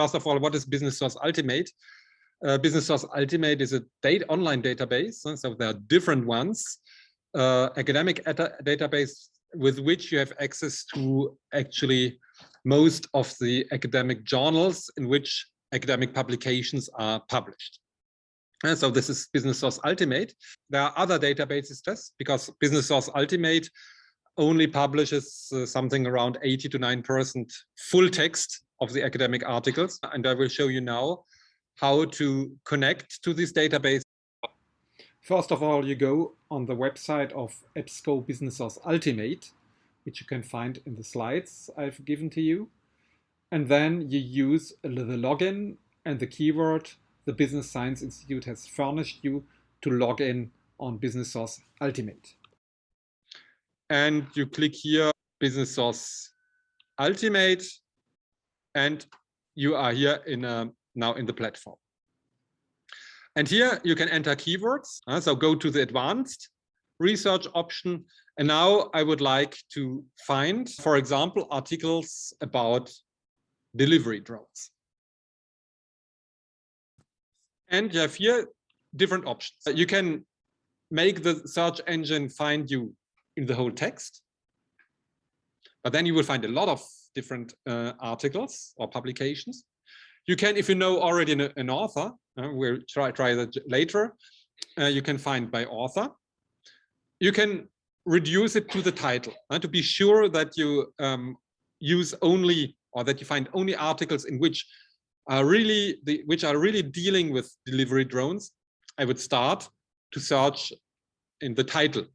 First of all, what is Business Source Ultimate? Business Source Ultimate is a online database. So there are different ones. Academic database with which you have access to actually most of the academic journals in which academic publications are published. And so this is Business Source Ultimate. There are other databases just because Business Source Ultimate only publishes something around 80 to 9% full text of the academic articles. And I will show you now how to connect to this database. First of all, you go on the website of EBSCO Business Source Ultimate, which you can find in the slides I've given to you. And then you use the login and the keyword the Business Science Institute has furnished you to log in on Business Source Ultimate. And you click here, Business Source Ultimate, and you are here now in the platform. And here you can enter keywords. So go to the advanced research option. And now I would like to find, for example, articles about delivery drones. And you have here different options. You can make the search engine find you in the whole text, but then you will find a lot of different articles or publications. You can, if you know already an author, we'll try that later, you can find by author. You can reduce it to the title to be sure that you use only, or that you find only articles in which are really dealing with delivery drones. I would start to search in the title.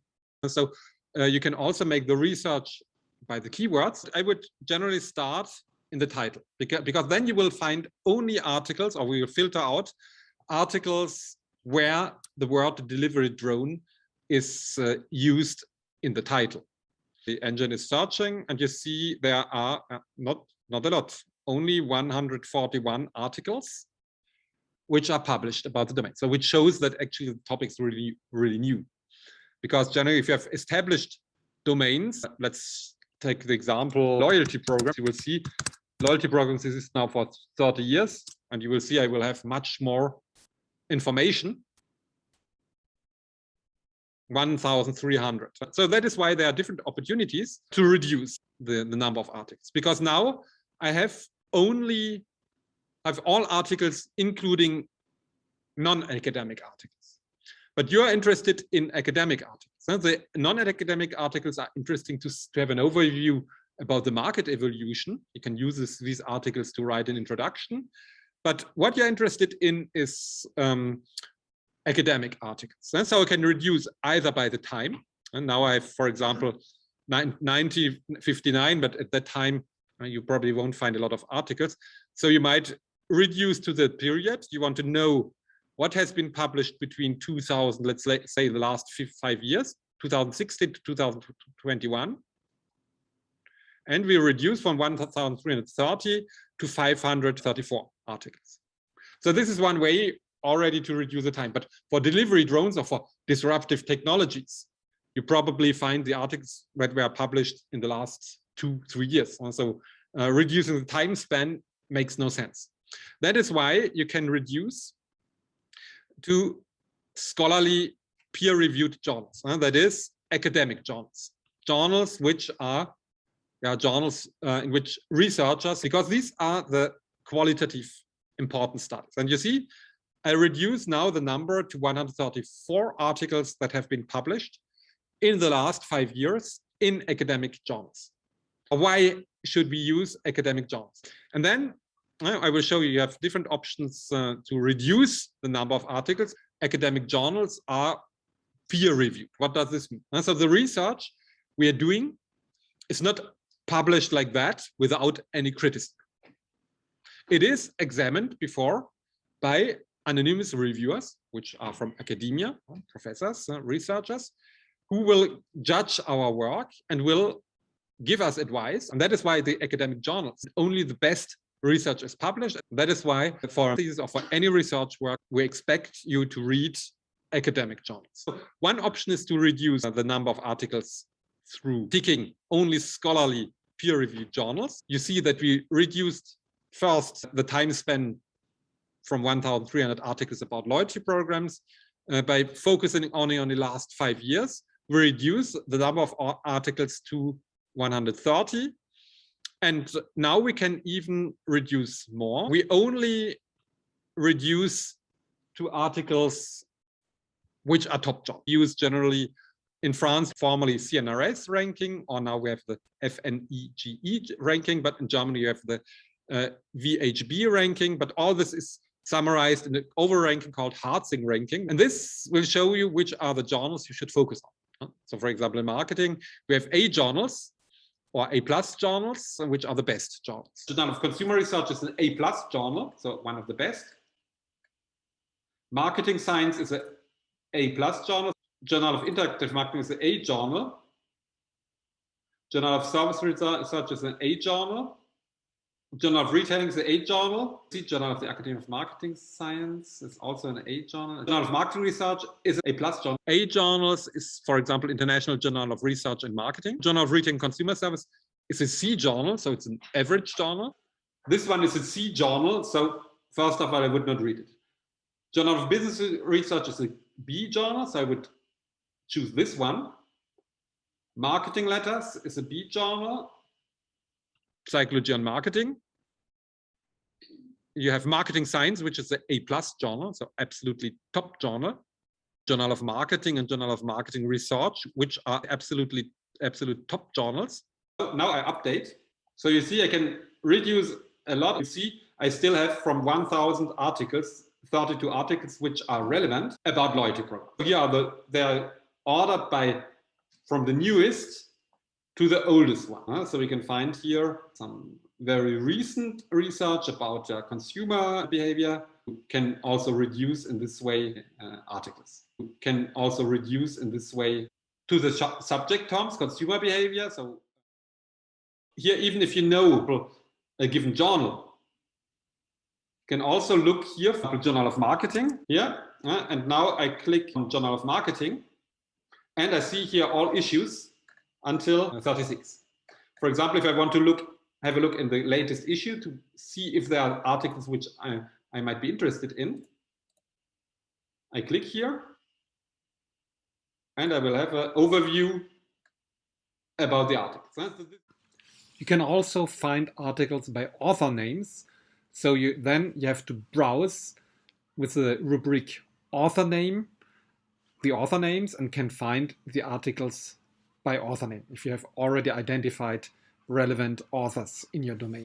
So you can also make the research by the keywords. I would generally start in the title because then you will find only articles, or we will filter out articles where the word delivery drone is used in the title. The engine is searching, and you see there are not a lot, only 141 articles which are published about the domain. So which shows that actually the topic is really new. Because generally, if you have established domains, let's take the example loyalty programs, you will see loyalty programs exist now for 30 years, and you will see I will have much more information. 1,300. So that is why there are different opportunities to reduce the number of articles, because now I have all articles, including non-academic articles. But you are interested in academic articles. So the non-academic articles are interesting to have an overview about the market evolution. You can use these articles to write an introduction. But what you're interested in is academic articles. And so I can reduce either by the time. And now I have, for example, 1959, but at that time, you probably won't find a lot of articles. So you might reduce to the period. You want to know what has been published between 2000, let's say the last 5 years, 2016 to 2021. And we reduce from 1,330 to 534 articles. So this is one way already to reduce the time. But for delivery drones or for disruptive technologies, you probably find the articles that were published in the last 2-3 years. So reducing the time span makes no sense. That is why you can reduce to scholarly peer-reviewed journals. That is academic journals. Journals which are journals in which researchers, because these are the qualitative important studies. And you see, I reduce now the number to 134 articles that have been published in the last 5 years in academic journals. Why should we use academic journals? And then I will show you have different options to reduce the number of articles. Academic journals are peer-reviewed. What does this mean? So the research we are doing is not published like that without any criticism. It is examined before by anonymous reviewers, which are from academia, professors, researchers, who will judge our work and will give us advice. And that is why the academic journals, only the best research is published. That is why for thesis or for any research work, we expect you to read academic journals. So one option is to reduce the number of articles through picking only scholarly peer-reviewed journals. You see that we reduced First, the time span from 1,300 articles about loyalty programs. By focusing only on the last 5 years, we reduce the number of articles to 130. And now we can even reduce more. We only reduce to articles which are top jobs. Used generally in France, formerly CNRS ranking, or now we have the FNEGE ranking, but in Germany you have the VHB ranking, but all this is summarized in the over ranking called Harzing ranking. And this will show you which are the journals you should focus on. So for example, in marketing, we have A journals or A+ journals, which are the best journals. Journal of Consumer Research is an A+ journal, so one of the best. Marketing Science is an A+ journal. Journal of Interactive Marketing is an A journal. Journal of Service Research is an A journal. Journal of Retailing is an A journal. The Journal of the Academy of Marketing Science is also an A journal. Journal of Marketing Research is an A+ journal. A journals is, for example, International Journal of Research and Marketing. Journal of Retail and Consumer Service is a C journal, so it's an average journal. This one is a C journal, so first of all, I would not read it. Journal of Business Research is a B journal, so I would choose this one. Marketing Letters is a B journal. Psychology on Marketing. You have Marketing Science, which is an A+ journal, so absolutely top journal. Journal of Marketing and Journal of Marketing Research, which are absolute top journals. Now I update. So you see I can reduce a lot. You see I still have from 1,000 articles, 32 articles which are relevant about loyalty programs. Here they're ordered from the newest to the oldest one. So we can find here some very recent research about consumer behavior. We can also reduce in this way articles. We can also reduce in this way to the subject terms, consumer behavior. So here, even if you know a given journal, you can also look here for Journal of Marketing here. And now I click on Journal of Marketing and I see here all issues until 36. For example, if I want to have a look in the latest issue to see if there are articles which I might be interested in, I click here and I will have an overview about the articles. You can also find articles by author names. So you have to browse with the rubric author name, the author names, and can find the articles by author name if you have already identified relevant authors in your domain.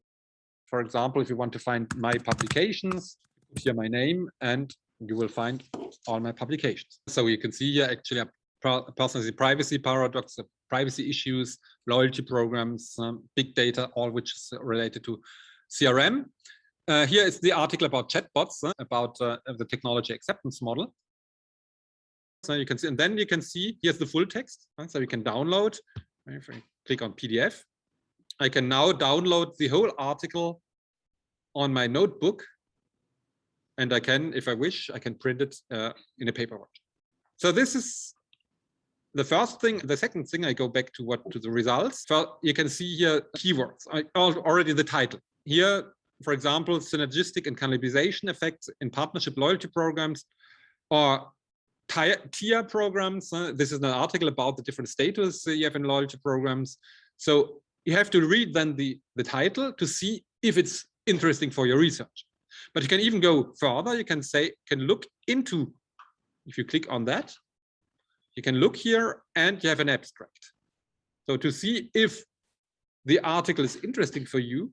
For example, if you want to find my publications, put here my name and you will find all my publications. So you can see here actually a personal privacy paradox, privacy issues, loyalty programs, big data, all which is related to CRM. Here is the article about chatbots, about the technology acceptance model. So you can see, and then you can see here's the full text. So you can download. If I click on PDF, I can now download the whole article on my notebook, and I can, if I wish, I can print it in a paper version. So this is the first thing. The second thing, I go back to the results. So you can see here keywords. Already the title here. For example, synergistic and cannibalization effects in partnership loyalty programs, or tier programs. This is an article about the different status you have in loyalty programs. So you have to read then the title to see if it's interesting for your research. But you can even go further. You can look into, if you click on that, you can look here and you have an abstract. So to see if the article is interesting for you,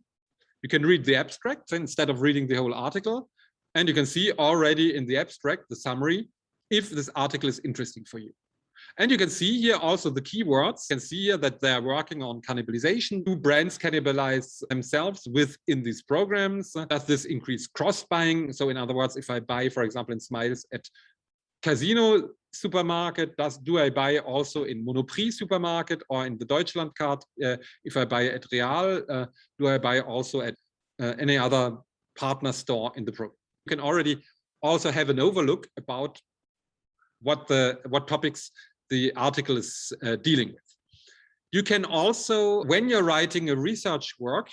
you can read the abstract instead of reading the whole article. And you can see already in the abstract, the summary, if this article is interesting for you. And you can see here also the keywords. You can see here that they're working on cannibalization. Do brands cannibalize themselves within these programs? Does this increase cross-buying? So in other words, if I buy, for example, in Smiles at Casino supermarket, do I buy also in Monoprix supermarket or in the Deutschland card? If I buy at Real, do I buy also at any other partner store in the program? You can already also have an overlook about what topics the article is dealing with. You can also, when you're writing a research work,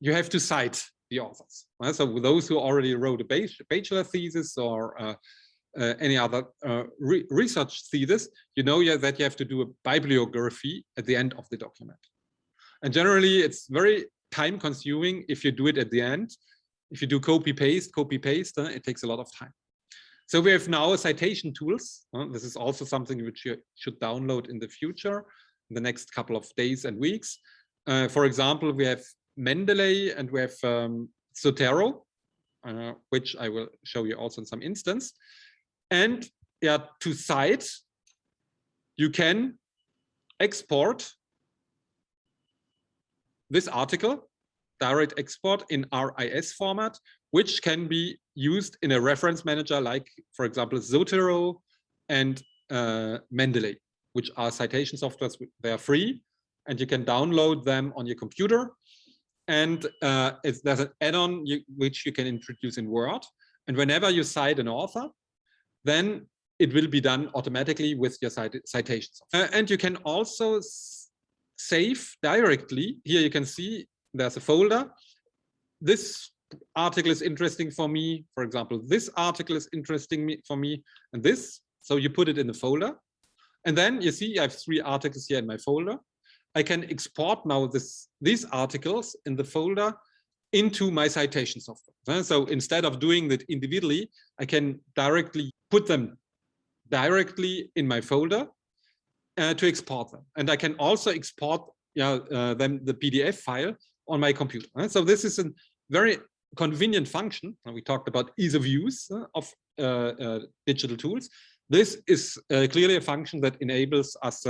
you have to cite the authors. So those who already wrote a bachelor thesis or any other research thesis, you know that you have to do a bibliography at the end of the document. And generally, it's very time consuming if you do it at the end. If you do copy paste, it takes a lot of time. So we have now citation tools. This is also something which you should download in the future, in the next couple of days and weeks. For example, we have Mendeley and we have Zotero, which I will show you also in some instance. And yeah, to cite, you can export this article, direct export in RIS format, which can be used in a reference manager like, for example, Zotero and Mendeley, which are citation softwares. They are free and you can download them on your computer. And there's an add-on which you can introduce in Word. And whenever you cite an author, then it will be done automatically with your citations. And you can also save directly. Here you can see there's a folder. This article is interesting for me. For example, this article is interesting for me, and this. So you put it in the folder. And then you see I have 3 articles here in my folder. I can export now these articles in the folder into my citation software. So instead of doing that individually, I can directly put them directly in my folder to export them. And I can also export them the PDF file on my computer. So this is a very convenient function. We talked about ease of use of digital tools. This is clearly a function that enables us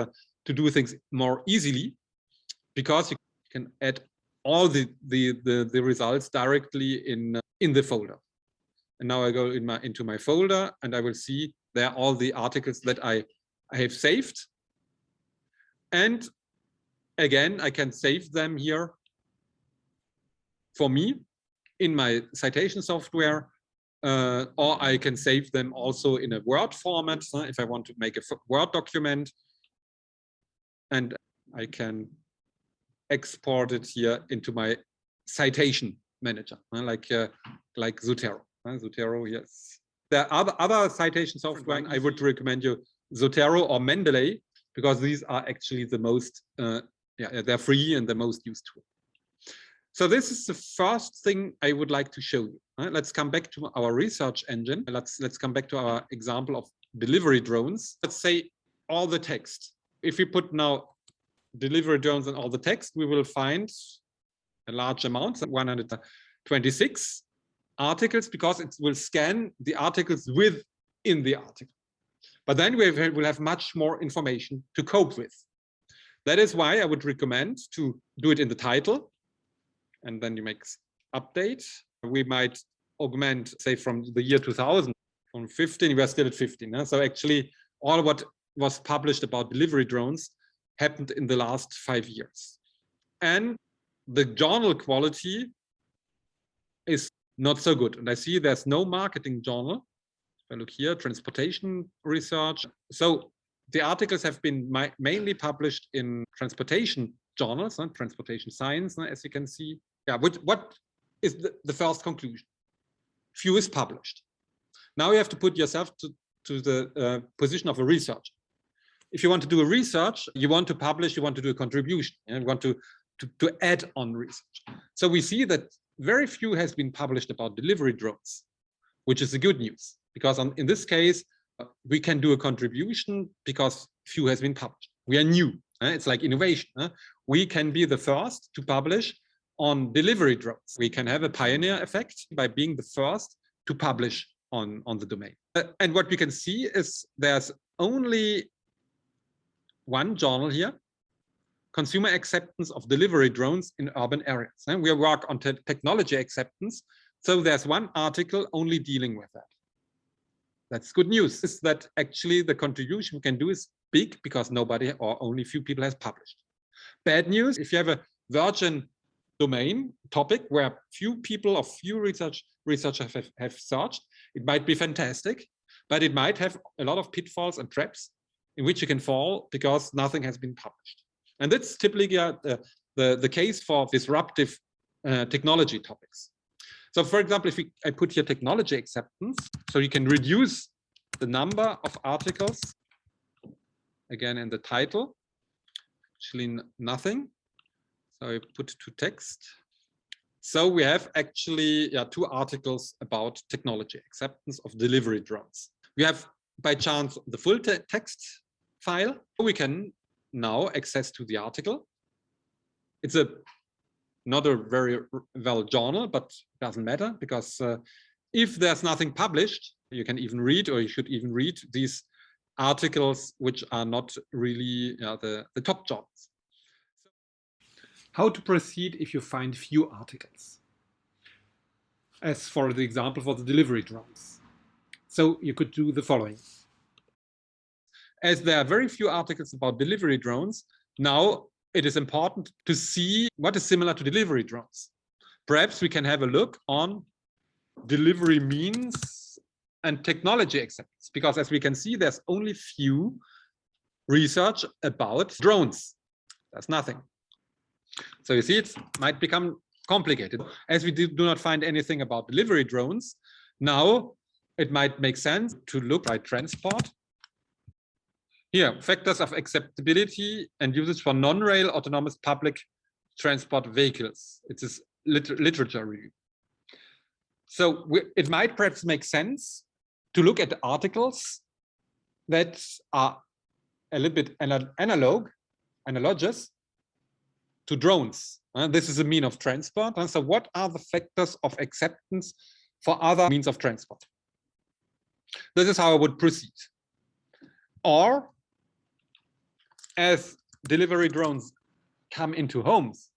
to do things more easily, because you can add all the results directly in the folder. And now I go into my folder and I will see there are all the articles that I have saved. And again, I can save them here for me in my citation software, or I can save them also in a Word format if I want to make a Word document. And I can export it here into my citation manager, like Zotero. Zotero, yes. There are other citation software. I would recommend you Zotero or Mendeley, because these are actually the most, they're free and the most used tool. So this is the first thing I would like to show you. Let's come back to our research engine. Let's come back to our example of delivery drones. Let's say all the text. If we put now delivery drones and all the text, we will find a large amount, 126 articles, because it will scan the articles within the article. But then we'll have much more information to cope with. That is why I would recommend to do it in the title, and then you make update. We might augment, say, from the year 2000, from 15, we are still at 15. So actually, all what was published about delivery drones happened in the last 5 years. And the journal quality is not so good. And I see there's no marketing journal. If I look here, transportation research. So the articles have been mainly published in transportation journals, transportation science, as you can see. Yeah, what is the first conclusion? Few is published. Now you have to put yourself to the position of a researcher. If you want to do a research, you want to publish, you want to do a contribution, and you want to add on research. So we see that very few has been published about delivery drones, which is the good news, because in this case, we can do a contribution because few has been published. We are new. It's like innovation. We can be the first to publish on delivery drones. We can have a pioneer effect by being the first to publish on the domain. And what we can see is there's only one journal here, consumer acceptance of delivery drones in urban areas. And we work on technology acceptance. So there's one article only dealing with that. That's good news, is that actually the contribution we can do is big because nobody or only few people has published. Bad news, if you have a virgin domain topic where few people or few researchers have searched, it might be fantastic, but it might have a lot of pitfalls and traps in which you can fall because nothing has been published. And that's typically the case for disruptive technology topics. So for example, if I put here technology acceptance, so you can reduce the number of articles, again in the title, actually nothing. So I put to text. So we have actually 2 articles about technology acceptance of delivery drones. We have by chance the full text file. We can now access to the article. It's not a very well journal, but doesn't matter, because if there's nothing published, you can even read, or you should even read these articles which are not really the top journals. How to proceed if you find few articles? As for the example for the delivery drones. So you could do the following. As there are very few articles about delivery drones, now it is important to see what is similar to delivery drones. Perhaps we can have a look on delivery means and technology acceptance, because as we can see, there's only few research about drones. There's nothing. So you see, it might become complicated. As we do not find anything about delivery drones, now it might make sense to look at transport. Here, factors of acceptability and usage for non-rail autonomous public transport vehicles. It is literature review. So it might perhaps make sense to look at articles that are a little bit analogous to drones. This is a mean of transport. So what are the factors of acceptance for other means of transport? This is how I would proceed. Or, as delivery drones come into homes,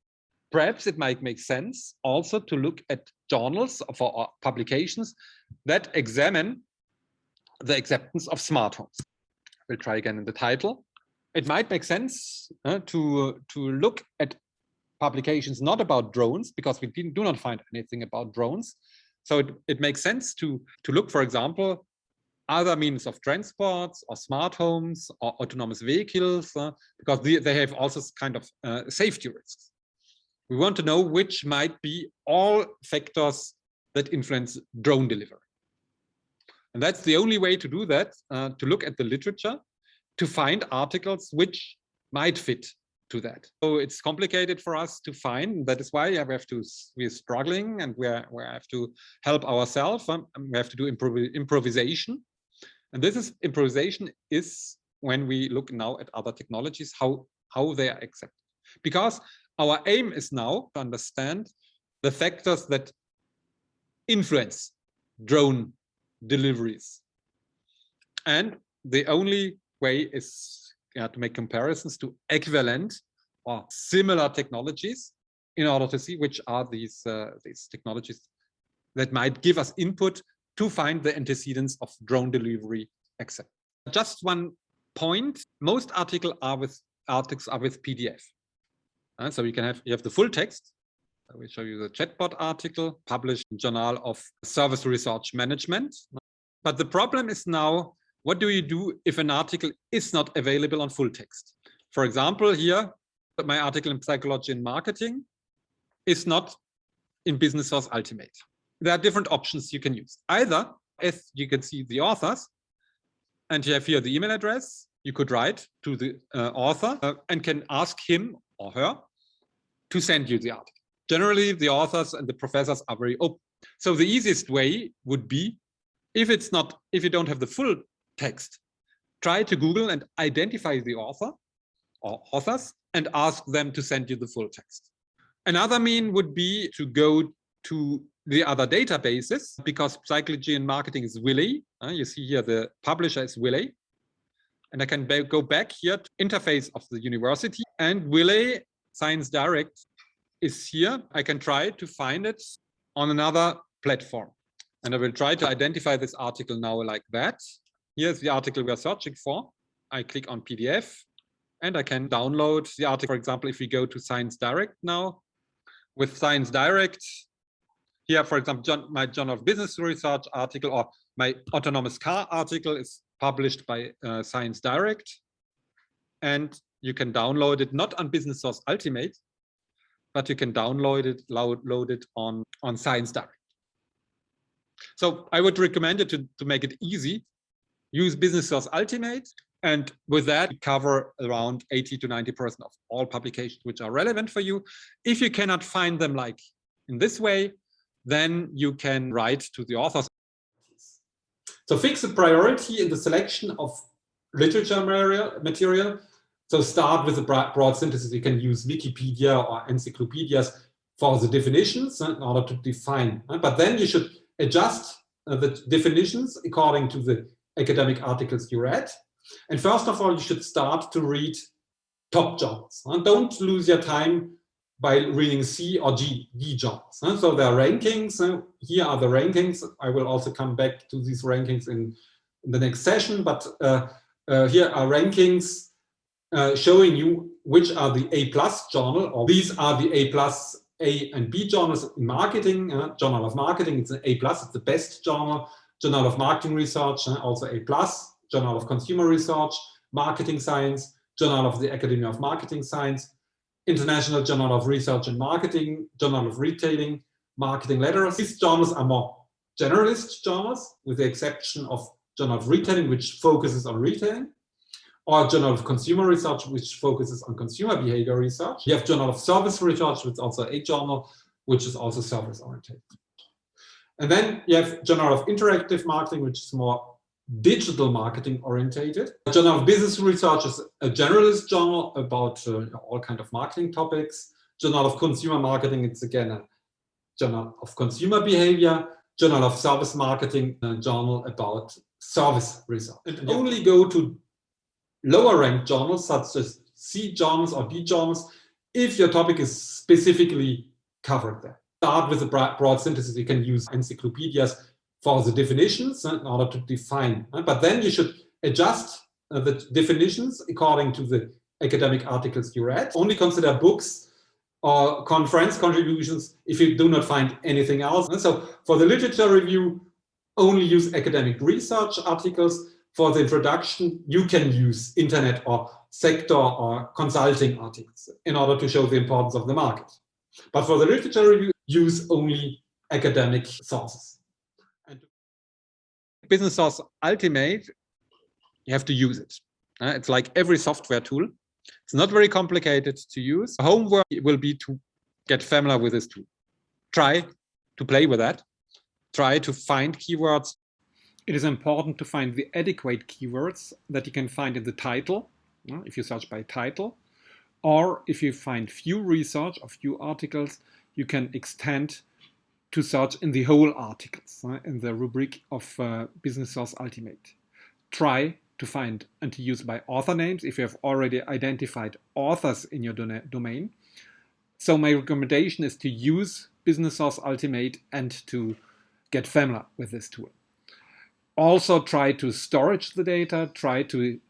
perhaps it might make sense also to look at journals or publications that examine the acceptance of smart homes. We'll try again in the title. It might make sense to look at publications not about drones, because we do not find anything about drones. So it makes sense to look, for example, other means of transport, or smart homes, or autonomous vehicles, because they have also kind of safety risks. We want to know which might be all factors that influence drone delivery. And that's the only way to do that, to look at the literature, to find articles which might fit to that. So it's complicated for us to find. That is why we're struggling, and we have to help ourselves. We have to do improvisation. And improvisation is when we look now at other technologies, how they are accepted. Because our aim is now to understand the factors that influence drone deliveries. And the only way is to make comparisons to equivalent or similar technologies in order to see which are these technologies that might give us input to find the antecedents of drone delivery accept. Just one point: most articles are with PDF. So you have the full text. I will show you the chatbot article published in Journal of Service Research Management. But the problem is now, what do you do if an article is not available on full text? For example, here, my article in Psychology and Marketing is not in Business Source Ultimate. There are different options you can use. Either, as you can see, the authors, and you have here the email address, you could write to the author and can ask him or her to send you the article. Generally, the authors and the professors are very open. So the easiest way would be, if you don't have the full text, try to Google and identify the author or authors and ask them to send you the full text. Another mean would be to go to the other databases, because Psychology and Marketing is Wiley. You see here the publisher is Wiley. And I can go back here to interface of the university, and Wiley Science Direct is here. I can try to find it on another platform. And I will try to identify this article now like that. Here's the article we are searching for. I click on PDF and I can download the article. For example, if we go to Science Direct now, with Science Direct, here, for example, my Journal of Business Research article or my autonomous car article is published by Science Direct. And you can download it not on Business Source Ultimate, but you can download it, load it on Science Direct. So I would recommend it to make it easy. Use Business Source Ultimate. And with that, you cover around 80 to 90% of all publications which are relevant for you. If you cannot find them like in this way, then you can write to the authors. So fix a priority in the selection of literature material. So start with a broad synthesis. You can use Wikipedia or encyclopedias for the definitions in order to define. But then you should adjust the definitions according to the academic articles you read. And first of all, you should start to read top journals. Don't lose your time by reading C or D journals. So there are rankings. Here are the rankings. I will also come back to these rankings in the next session. But here are rankings showing you which are the A+ journal, or these are the A and B journals in marketing. Journal of Marketing, it's an A+, it's the best journal. Journal of Marketing Research, also A+. Journal of Consumer Research, Marketing Science, Journal of the Academy of Marketing Science, International Journal of Research and Marketing, Journal of Retailing, Marketing Letters. These journals are more generalist journals, with the exception of Journal of Retailing, which focuses on retailing, or Journal of Consumer Research, which focuses on consumer behavior research. You have Journal of Service Research, which is also a journal, which is also service-oriented. And then you have Journal of Interactive Marketing, which is more digital marketing orientated. Journal of Business Research is a generalist journal about all kinds of marketing topics. Journal of Consumer Marketing, it's again a journal of consumer behavior. Journal of Service Marketing, a journal about service research. And only go to lower ranked journals such as C journals or D journals if your topic is specifically covered there. Start with a broad synthesis. You can use encyclopedias for the definitions in order to define. But then you should adjust the definitions according to the academic articles you read. Only consider books or conference contributions if you do not find anything else. And so for the literature review, only use academic research articles. For the introduction, you can use internet or sector or consulting articles in order to show the importance of the market. But for the literature review, use only academic sources. Business Source Ultimate, you have to use it. It's like every software tool. It's not very complicated to use. Homework will be to get familiar with this tool. Try to play with that. Try to find keywords. It is important to find the adequate keywords that you can find in the title, if you search by title. Or if you find few research or few articles, you can extend to search in the whole articles in the rubric of Business Source Ultimate. Try to find and to use by author names if you have already identified authors in your domain. So my recommendation is to use Business Source Ultimate and to get familiar with this tool. Also try to storage the data, try to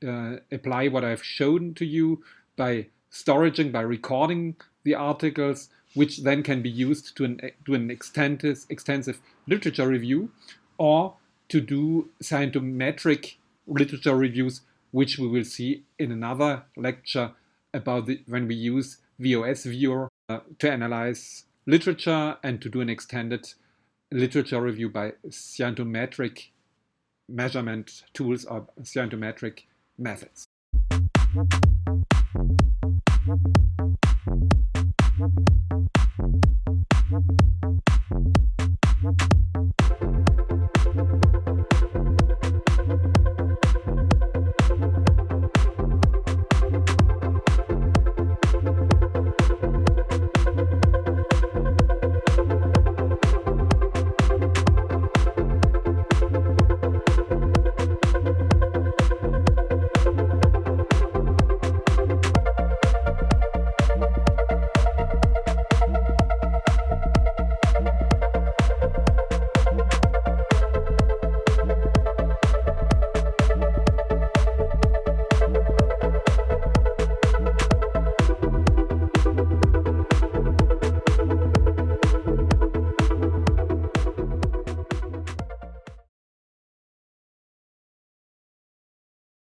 apply what I've shown to you by storaging, by recording the articles, which then can be used to do an extensive literature review, or to do scientometric literature reviews, which we will see in another lecture about when we use VOS Viewer to analyze literature and to do an extended literature review by scientometric measurement tools or scientometric methods.